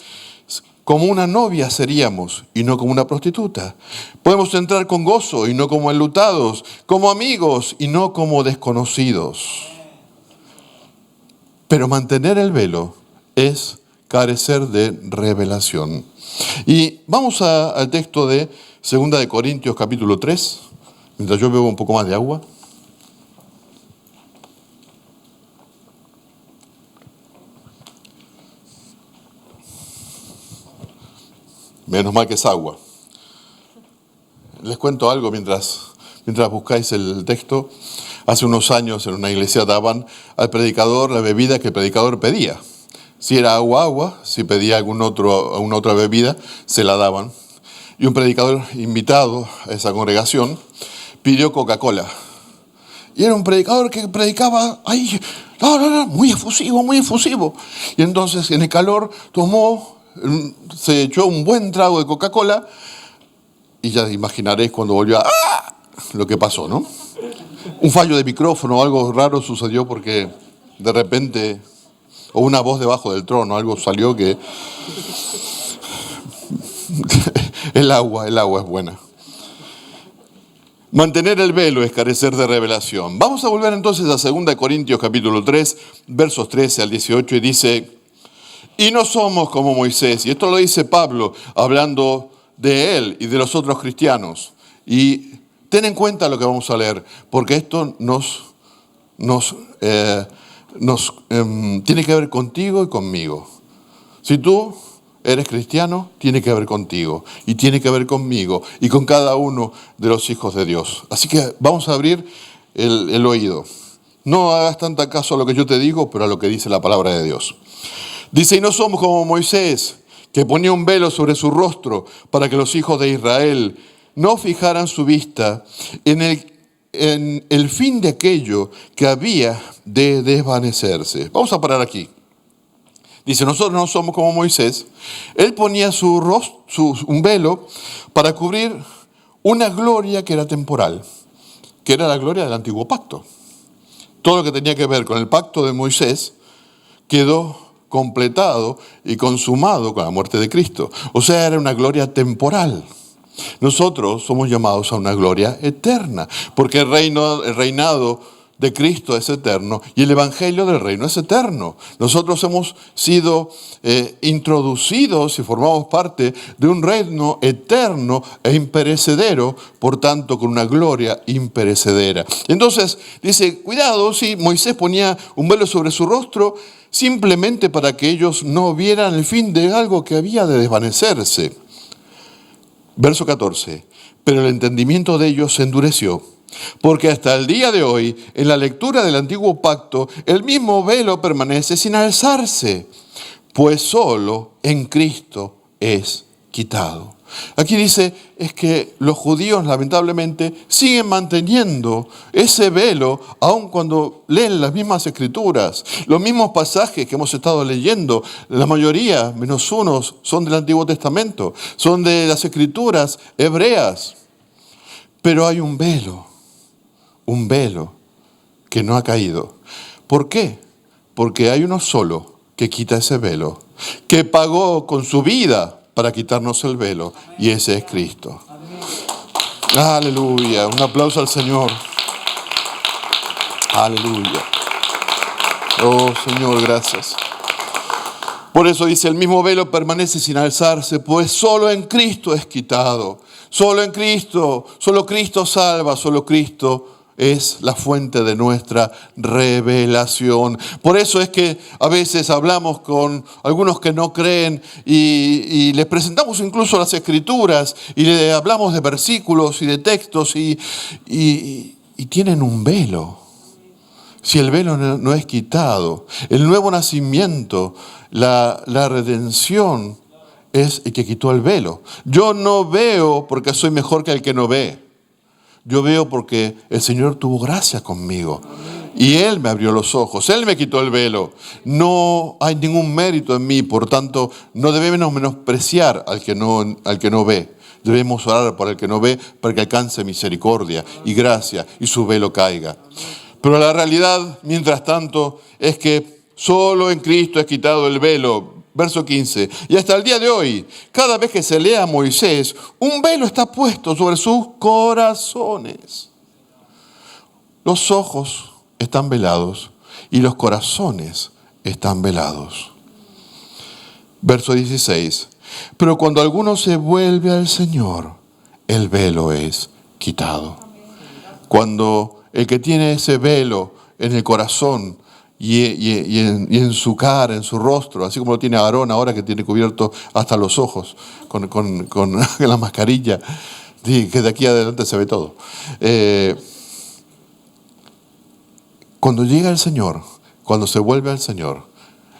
como una novia seríamos y no como una prostituta. Podemos entrar con gozo y no como enlutados, como amigos y no como desconocidos. Pero mantener el velo es carecer de revelación. Y vamos al texto de 2 de Corintios capítulo 3, mientras yo bebo un poco más de agua. Menos mal que es agua. Les cuento algo mientras buscáis el texto. Hace unos años en una iglesia daban al predicador la bebida que el predicador pedía. Si era agua, si pedía alguna otra bebida, se la daban. Y un predicador invitado a esa congregación pidió Coca-Cola. Y era un predicador que predicaba ahí, muy efusivo, muy efusivo. Y entonces en el calor se echó un buen trago de Coca-Cola y ya imaginaréis cuando volvió lo que pasó, ¿no? Un fallo de micrófono, algo raro sucedió porque de repente, o una voz debajo del trono, algo salió que el agua es buena. Mantener el velo es carecer de revelación. Vamos a volver entonces a 2 Corintios capítulo 3, versos 13 al 18 y dice: y no somos como Moisés. Y esto lo dice Pablo, hablando de él y de los otros cristianos. Y ten en cuenta lo que vamos a leer, porque esto nos tiene que ver contigo y conmigo. Si tú eres cristiano, tiene que ver contigo. Y tiene que ver conmigo y con cada uno de los hijos de Dios. Así que vamos a abrir el oído. No hagas tanta caso a lo que yo te digo, pero a lo que dice la palabra de Dios. Dice, y no somos como Moisés, que ponía un velo sobre su rostro para que los hijos de Israel no fijaran su vista en el fin de aquello que había de desvanecerse. Vamos a parar aquí. Dice, nosotros no somos como Moisés. Él ponía un velo para cubrir una gloria que era temporal, que era la gloria del antiguo pacto. Todo lo que tenía que ver con el pacto de Moisés quedó completado y consumado con la muerte de Cristo. O sea, era una gloria temporal. Nosotros somos llamados a una gloria eterna, porque el reinado de Cristo es eterno y el evangelio del reino es eterno. Nosotros hemos sido introducidos y formamos parte de un reino eterno e imperecedero, por tanto con una gloria imperecedera. Entonces dice, cuidado, si Moisés ponía un velo sobre su rostro simplemente para que ellos no vieran el fin de algo que había de desvanecerse. Verso 14, pero el entendimiento de ellos se endureció, porque hasta el día de hoy, en la lectura del antiguo pacto, el mismo velo permanece sin alzarse, pues solo en Cristo es quitado. Aquí dice, es que los judíos lamentablemente siguen manteniendo ese velo, aun cuando leen las mismas escrituras, los mismos pasajes que hemos estado leyendo. La mayoría, menos unos, son del Antiguo Testamento, son de las escrituras hebreas. Pero hay un velo que no ha caído. ¿Por qué? Porque hay uno solo que quita ese velo, que pagó con su vida para quitarnos el velo, y ese es Cristo. Aleluya, un aplauso al Señor. Aleluya. Oh Señor, gracias. Por eso dice, el mismo velo permanece sin alzarse, pues solo en Cristo es quitado. Solo en Cristo, solo Cristo salva, solo Cristo es la fuente de nuestra revelación. Por eso es que a veces hablamos con algunos que no creen y les presentamos incluso las escrituras y le hablamos de versículos y de textos y tienen un velo. Si el velo no es quitado, el nuevo nacimiento, la redención es el que quitó el velo. Yo no veo porque soy mejor que el que no ve. Yo veo porque el Señor tuvo gracia conmigo y Él me abrió los ojos, Él me quitó el velo. No hay ningún mérito en mí, por tanto, no debemos menospreciar al que no ve. Debemos orar por el que no ve para que alcance misericordia y gracia y su velo caiga. Pero la realidad, mientras tanto, es que solo en Cristo es quitado el velo. Verso 15, y hasta el día de hoy, cada vez que se lee a Moisés, un velo está puesto sobre sus corazones. Los ojos están velados y los corazones están velados. Verso 16, pero cuando alguno se vuelve al Señor, el velo es quitado. Cuando el que tiene ese velo en el corazón y en su cara, en su rostro, así como lo tiene Aarón ahora que tiene cubierto hasta los ojos con la mascarilla, que de aquí adelante se ve todo. Cuando llega el Señor, cuando se vuelve al Señor,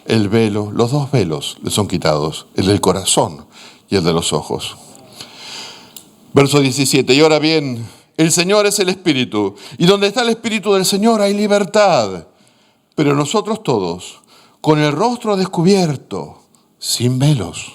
el velo, los dos velos le son quitados, el del corazón y el de los ojos. Verso 17, y ahora bien, el Señor es el Espíritu, y donde está el Espíritu del Señor hay libertad. Pero nosotros todos, con el rostro descubierto, sin velos,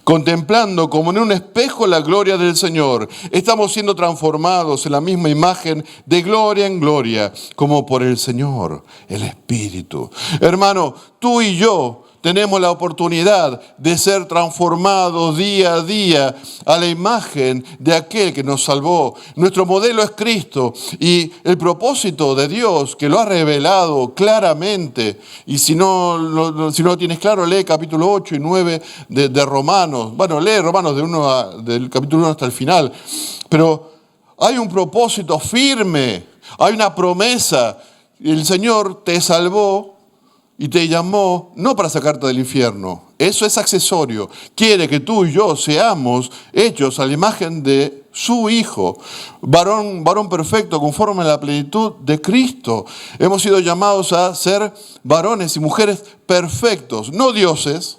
contemplando como en un espejo la gloria del Señor, estamos siendo transformados en la misma imagen de gloria en gloria, como por el Señor, el Espíritu. Hermano, tú y yo tenemos la oportunidad de ser transformados día a día a la imagen de aquel que nos salvó. Nuestro modelo es Cristo y el propósito de Dios que lo ha revelado claramente. Y si no lo tienes claro, lee capítulo 8 y 9 de Romanos. Bueno, lee Romanos del capítulo 1 hasta el final. Pero hay un propósito firme, hay una promesa. El Señor te salvó y te llamó no para sacarte del infierno. Eso es accesorio. Quiere que tú y yo seamos hechos a la imagen de su Hijo. Varón perfecto conforme a la plenitud de Cristo. Hemos sido llamados a ser varones y mujeres perfectos. No dioses,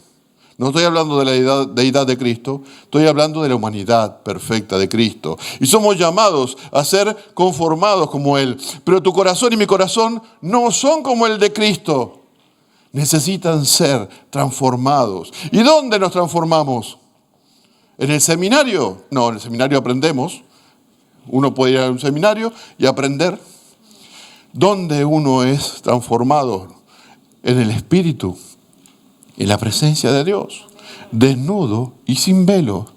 No estoy hablando de la deidad de Cristo, estoy hablando de la humanidad perfecta de Cristo. Y somos llamados a ser conformados como Él. Pero tu corazón y mi corazón no son como el de Cristo. Necesitan ser transformados. ¿Y dónde nos transformamos? ¿En el seminario? No, en el seminario aprendemos. Uno puede ir a un seminario y aprender. ¿Dónde uno es transformado? En el Espíritu, en la presencia de Dios, desnudo y sin velo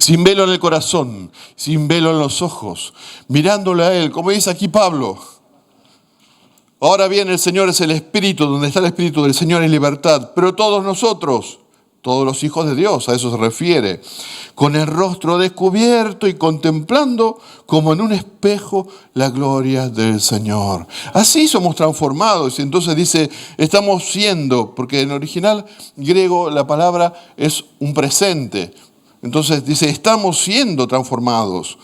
en el corazón, sin velo en los ojos, mirándole a Él, como dice aquí Pablo. Ahora bien, el Señor es el Espíritu, donde está el Espíritu del Señor es libertad, pero todos nosotros, todos los hijos de Dios, a eso se refiere, con el rostro descubierto y contemplando como en un espejo la gloria del Señor. Así somos transformados. Y entonces dice, estamos siendo, porque en original griego la palabra es un presente. Entonces dice, estamos siendo transformados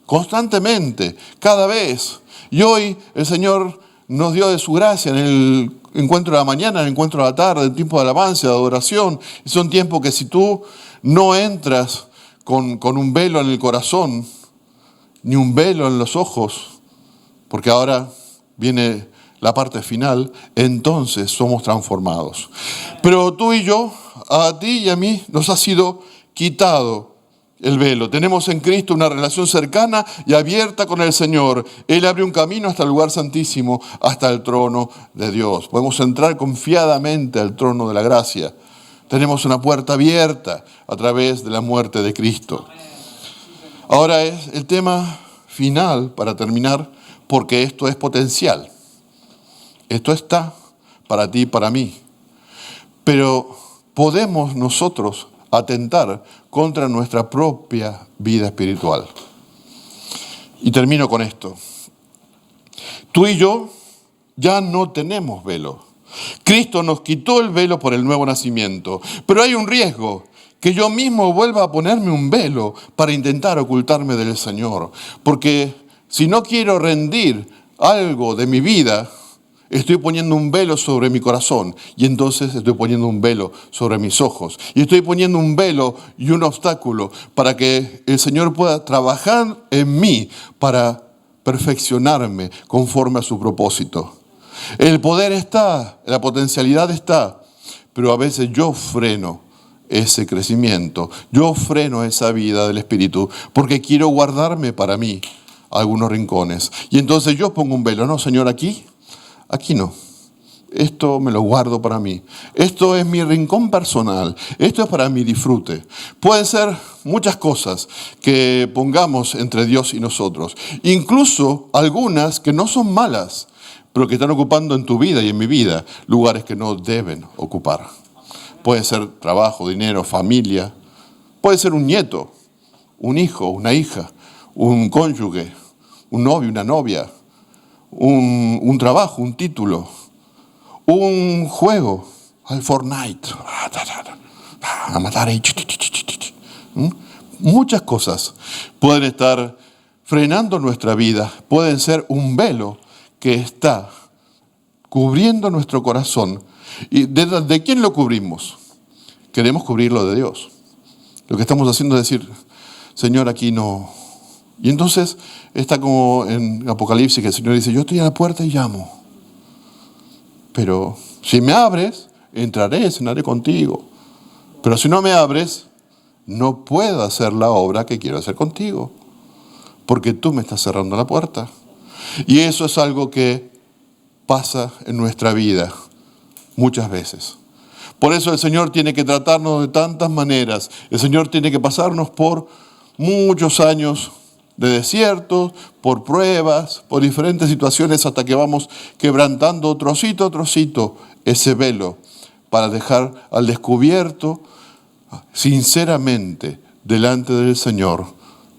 constantemente, cada vez. Y hoy el Señor nos dio de su gracia en el encuentro de la mañana, en el encuentro de la tarde, el tiempo de alabanza, de adoración. Y son tiempos que si tú no entras con un velo en el corazón, ni un velo en los ojos, porque ahora viene la parte final, entonces somos transformados. Pero tú y yo, a ti y a mí, nos ha sido quitado el velo. Tenemos en Cristo una relación cercana y abierta con el Señor. Él abre un camino hasta el lugar santísimo, hasta el trono de Dios. Podemos entrar confiadamente al trono de la gracia. Tenemos una puerta abierta a través de la muerte de Cristo. Ahora es el tema final para terminar, porque esto es potencial. Esto está para ti y para mí. Pero podemos nosotros atentar contra nuestra propia vida espiritual. Y termino con esto. Tú y yo ya no tenemos velo. Cristo nos quitó el velo por el nuevo nacimiento, pero hay un riesgo, que yo mismo vuelva a ponerme un velo para intentar ocultarme del Señor. Porque si no quiero rendir algo de mi vida, estoy poniendo un velo sobre mi corazón y entonces estoy poniendo un velo sobre mis ojos. Y estoy poniendo un velo y un obstáculo para que el Señor pueda trabajar en mí para perfeccionarme conforme a su propósito. El poder está, la potencialidad está, pero a veces yo freno ese crecimiento, yo freno esa vida del Espíritu porque quiero guardarme para mí algunos rincones. Y entonces yo pongo un velo, no, Señor, aquí no. Esto me lo guardo para mí. Esto es mi rincón personal. Esto es para mi disfrute. Pueden ser muchas cosas que pongamos entre Dios y nosotros. Incluso algunas que no son malas, pero que están ocupando en tu vida y en mi vida lugares que no deben ocupar. Puede ser trabajo, dinero, familia. Puede ser un nieto, un hijo, una hija, un cónyuge, un novio, una novia, un trabajo, un título, un juego, al Fortnite, a matar ahí. Muchas cosas pueden estar frenando nuestra vida, pueden ser un velo que está cubriendo nuestro corazón. ¿Y de quién lo cubrimos? Queremos cubrirlo de Dios. Lo que estamos haciendo es decir, Señor, aquí no. Y entonces está como en Apocalipsis que el Señor dice, yo estoy a la puerta y llamo. Pero si me abres, entraré, cenaré contigo. Pero si no me abres, no puedo hacer la obra que quiero hacer contigo. Porque tú me estás cerrando la puerta. Y eso es algo que pasa en nuestra vida muchas veces. Por eso el Señor tiene que tratarnos de tantas maneras. El Señor tiene que pasarnos por muchos años de desierto, por pruebas, por diferentes situaciones, hasta que vamos quebrantando trocito a trocito ese velo para dejar al descubierto sinceramente delante del Señor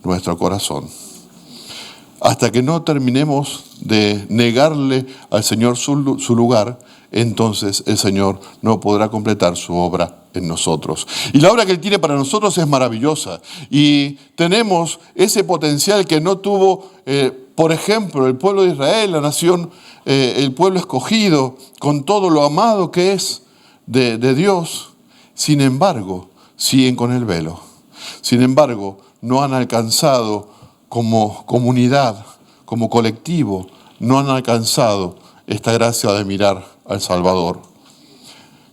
nuestro corazón. Hasta que no terminemos de negarle al Señor su lugar, entonces el Señor no podrá completar su obra en nosotros. Y la obra que Él tiene para nosotros es maravillosa. Y tenemos ese potencial que no tuvo, por ejemplo, el pueblo de Israel, la nación, el pueblo escogido, con todo lo amado que es de Dios. Sin embargo, siguen con el velo. Sin embargo, no han alcanzado como comunidad, como colectivo, no han alcanzado esta gracia de mirar al Salvador.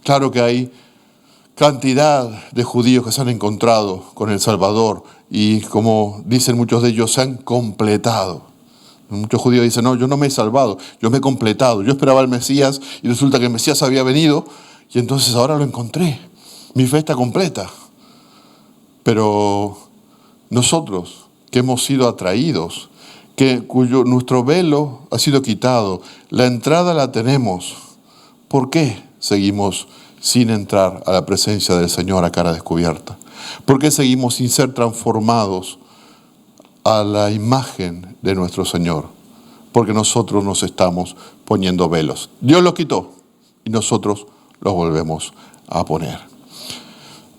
Claro que hay cantidad de judíos que se han encontrado con el Salvador y, como dicen muchos de ellos, se han completado. Muchos judíos dicen, no, yo no me he salvado, yo me he completado. Yo esperaba al Mesías y resulta que el Mesías había venido y entonces ahora lo encontré. Mi fe está completa. Pero nosotros que hemos sido atraídos, nuestro velo ha sido quitado, la entrada la tenemos, ¿por qué seguimos sin entrar a la presencia del Señor a cara descubierta? ¿Por qué seguimos sin ser transformados a la imagen de nuestro Señor? Porque nosotros nos estamos poniendo velos. Dios los quitó y nosotros los volvemos a poner.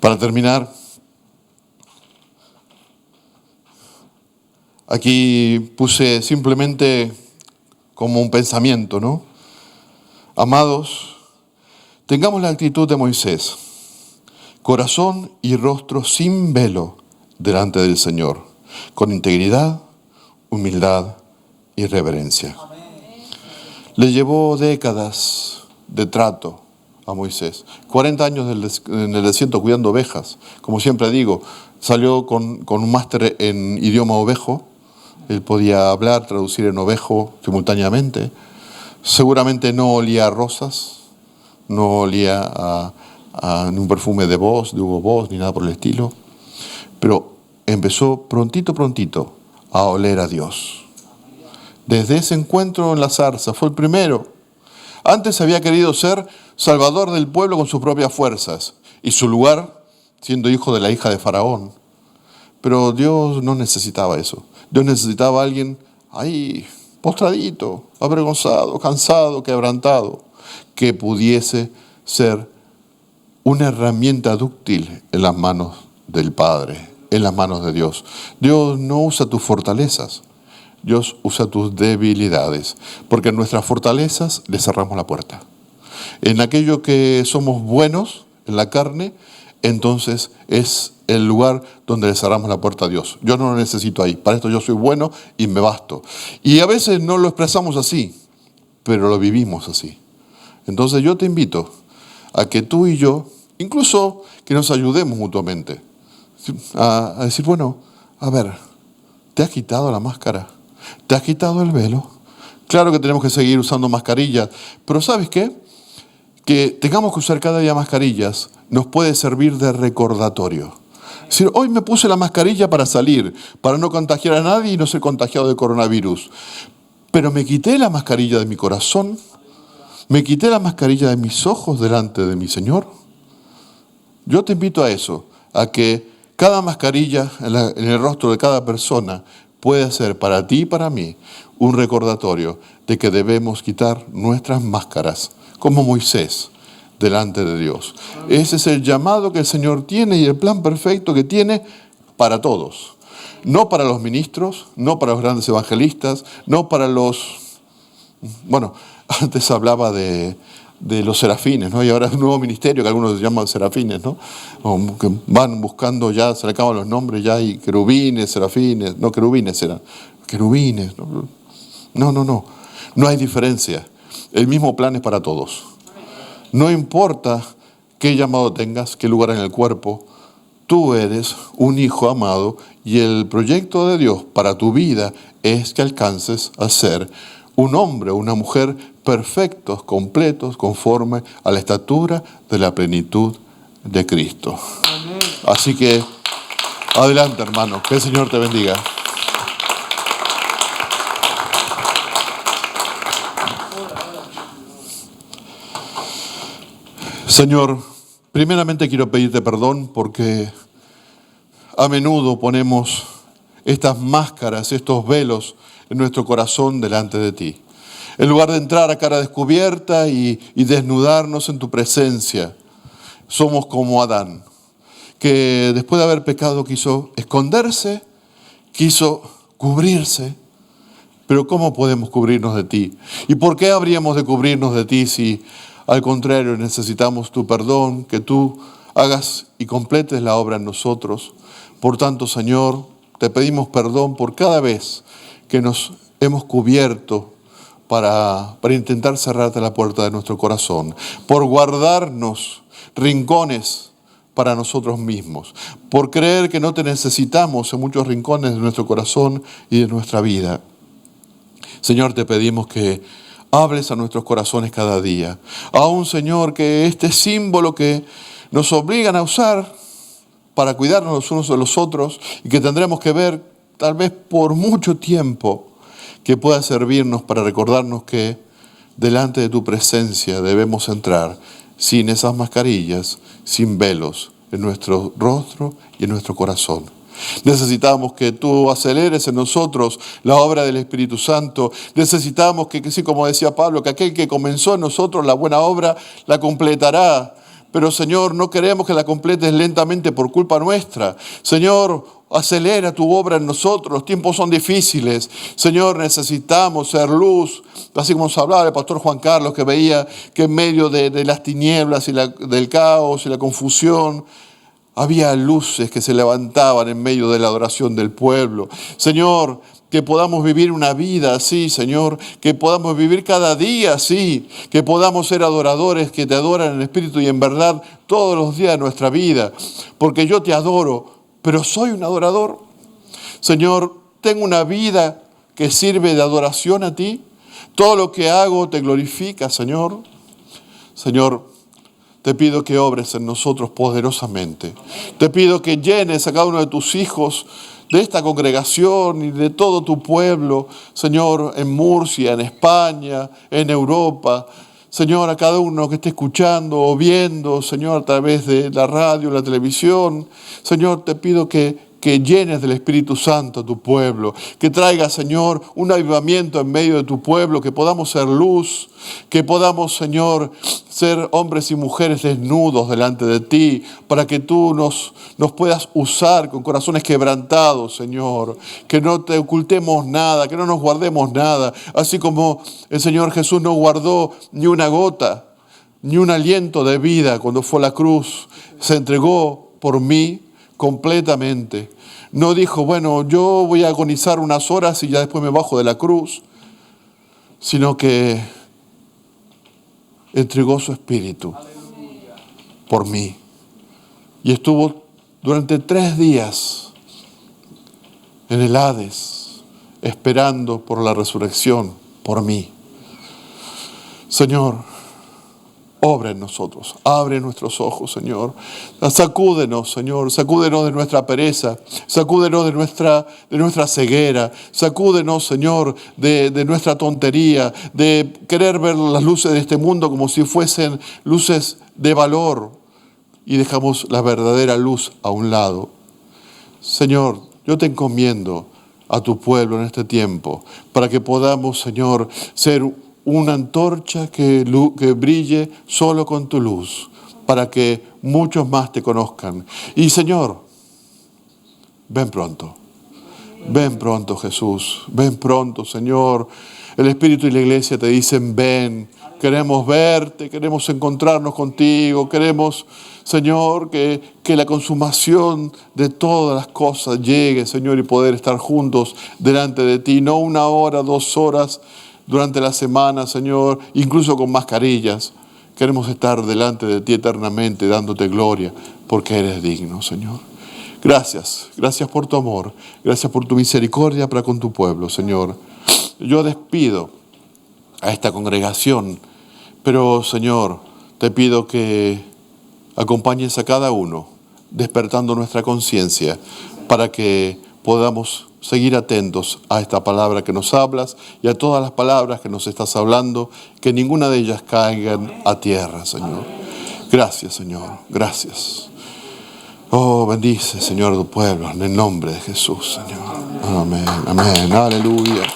Para terminar, aquí puse simplemente como un pensamiento, ¿no? Amados, tengamos la actitud de Moisés, corazón y rostro sin velo delante del Señor, con integridad, humildad y reverencia. Le llevó décadas de trato a Moisés, 40 años en el desierto cuidando ovejas. Como siempre digo, salió con un máster en idioma ovejo. Él podía hablar, traducir en ovejo simultáneamente. Seguramente no olía a rosas, no olía a un perfume de Hugo Boss, ni nada por el estilo. Pero empezó prontito a oler a Dios. Desde ese encuentro en la zarza, fue el primero. Antes había querido ser salvador del pueblo con sus propias fuerzas y su lugar siendo hijo de la hija de Faraón. Pero Dios no necesitaba eso. Dios necesitaba a alguien ahí, postradito, avergonzado, cansado, quebrantado, que pudiese ser una herramienta dúctil en las manos del Padre, en las manos de Dios. Dios no usa tus fortalezas, Dios usa tus debilidades, porque en nuestras fortalezas le cerramos la puerta. En aquello que somos buenos, en la carne, entonces es el lugar donde le cerramos la puerta a Dios. Yo no lo necesito ahí, para esto yo soy bueno y me basto. Y a veces no lo expresamos así, pero lo vivimos así. Entonces yo te invito a que tú y yo, incluso que nos ayudemos mutuamente, a decir, bueno, a ver, ¿te has quitado la máscara? ¿Te has quitado el velo? Claro que tenemos que seguir usando mascarillas, pero ¿sabes qué? Que tengamos que usar cada día mascarillas nos puede servir de recordatorio. Es decir, hoy me puse la mascarilla para salir, para no contagiar a nadie y no ser contagiado de coronavirus. Pero me quité la mascarilla de mi corazón, me quité la mascarilla de mis ojos delante de mi Señor. Yo te invito a eso, a que cada mascarilla en el rostro de cada persona puede ser para ti y para mí un recordatorio de que debemos quitar nuestras máscaras, como Moisés, delante de Dios. Ese es el llamado que el Señor tiene y el plan perfecto que tiene para todos. No para los ministros, no para los grandes evangelistas, no para los... Bueno, antes hablaba de los serafines, ¿no? Y ahora es un nuevo ministerio que algunos llaman serafines, ¿no? O que van buscando ya, se le acaban los nombres ya, y querubines, serafines, no querubines eran, querubines, ¿no? No hay diferencia. El mismo plan es para todos. No importa qué llamado tengas, qué lugar en el cuerpo, tú eres un hijo amado y el proyecto de Dios para tu vida es que alcances a ser un hombre o una mujer perfectos, completos, conforme a la estatura de la plenitud de Cristo. Amén. Así que, adelante, hermano, que el Señor te bendiga. Señor, primeramente quiero pedirte perdón porque a menudo ponemos estas máscaras, estos velos en nuestro corazón delante de ti. En lugar de entrar a cara descubierta y desnudarnos en tu presencia, somos como Adán, que después de haber pecado quiso esconderse, quiso cubrirse. Pero ¿cómo podemos cubrirnos de ti? ¿Y por qué habríamos de cubrirnos de ti si al contrario necesitamos tu perdón, que tú hagas y completes la obra en nosotros. Por tanto, Señor, te pedimos perdón por cada vez que nos hemos cubierto para intentar cerrarte la puerta de nuestro corazón, por guardarnos rincones para nosotros mismos, por creer que no te necesitamos en muchos rincones de nuestro corazón y de nuestra vida. Señor, te pedimos que hables a nuestros corazones cada día. Aún, Señor, que este símbolo que nos obligan a usar para cuidarnos los unos de los otros y que tendremos que ver tal vez por mucho tiempo, que pueda servirnos para recordarnos que delante de tu presencia debemos entrar sin esas mascarillas, sin velos en nuestro rostro y en nuestro corazón. Necesitamos que tú aceleres en nosotros la obra del Espíritu Santo. Necesitamos que sí, como decía Pablo, que aquel que comenzó en nosotros la buena obra la completará. Pero, Señor, no queremos que la completes lentamente por culpa nuestra. Señor, acelera tu obra en nosotros. Los tiempos son difíciles. Señor, necesitamos ser luz. Así como nos hablaba el pastor Juan Carlos, que veía que en medio de las tinieblas y del caos y la confusión, había luces que se levantaban en medio de la adoración del pueblo. Señor, que podamos vivir una vida así, Señor, que podamos vivir cada día así, que podamos ser adoradores que te adoran en espíritu y en verdad todos los días de nuestra vida, porque yo te adoro, pero soy un adorador. Señor, tengo una vida que sirve de adoración a ti, todo lo que hago te glorifica, Señor. Señor, te pido que obres en nosotros poderosamente. Te pido que llenes a cada uno de tus hijos de esta congregación y de todo tu pueblo, Señor, en Murcia, en España, en Europa. Señor, a cada uno que esté escuchando o viendo, Señor, a través de la radio, la televisión. Señor, te pido que llenes del Espíritu Santo a tu pueblo, que traiga, Señor, un avivamiento en medio de tu pueblo, que podamos ser luz, que podamos, Señor, ser hombres y mujeres desnudos delante de ti, para que tú nos puedas usar con corazones quebrantados, Señor, que no te ocultemos nada, que no nos guardemos nada, así como el Señor Jesús no guardó ni una gota, ni un aliento de vida cuando fue a la cruz, se entregó por mí completamente. No dijo, bueno, yo voy a agonizar unas horas y ya después me bajo de la cruz, sino que entregó su espíritu por mí. Y estuvo durante 3 días en el Hades, esperando por la resurrección por mí. Señor, obra en nosotros, abre nuestros ojos, Señor. Sacúdenos, Señor, sacúdenos de nuestra pereza, sacúdenos de nuestra ceguera, sacúdenos, Señor, de nuestra tontería, de querer ver las luces de este mundo como si fuesen luces de valor y dejamos la verdadera luz a un lado. Señor, yo te encomiendo a tu pueblo en este tiempo para que podamos, Señor, ser una antorcha que brille solo con tu luz, para que muchos más te conozcan. Y Señor, ven pronto. Ven pronto, Jesús. Ven pronto, Señor. El Espíritu y la Iglesia te dicen, ven. Queremos verte, queremos encontrarnos contigo. Queremos, Señor, que la consumación de todas las cosas llegue, Señor, y poder estar juntos delante de ti. No 1 hora, 2 horas, durante la semana, Señor, incluso con mascarillas. Queremos estar delante de ti eternamente, dándote gloria, porque eres digno, Señor. Gracias por tu amor, gracias por tu misericordia para con tu pueblo, Señor. Yo despido a esta congregación, pero, Señor, te pido que acompañes a cada uno, despertando nuestra conciencia, para que podamos seguir atentos a esta palabra que nos hablas y a todas las palabras que nos estás hablando, que ninguna de ellas caigan a tierra, Señor. Gracias, Señor, gracias. Oh, bendice, Señor, tu pueblo, en el nombre de Jesús, Señor. Amén, amén, aleluya.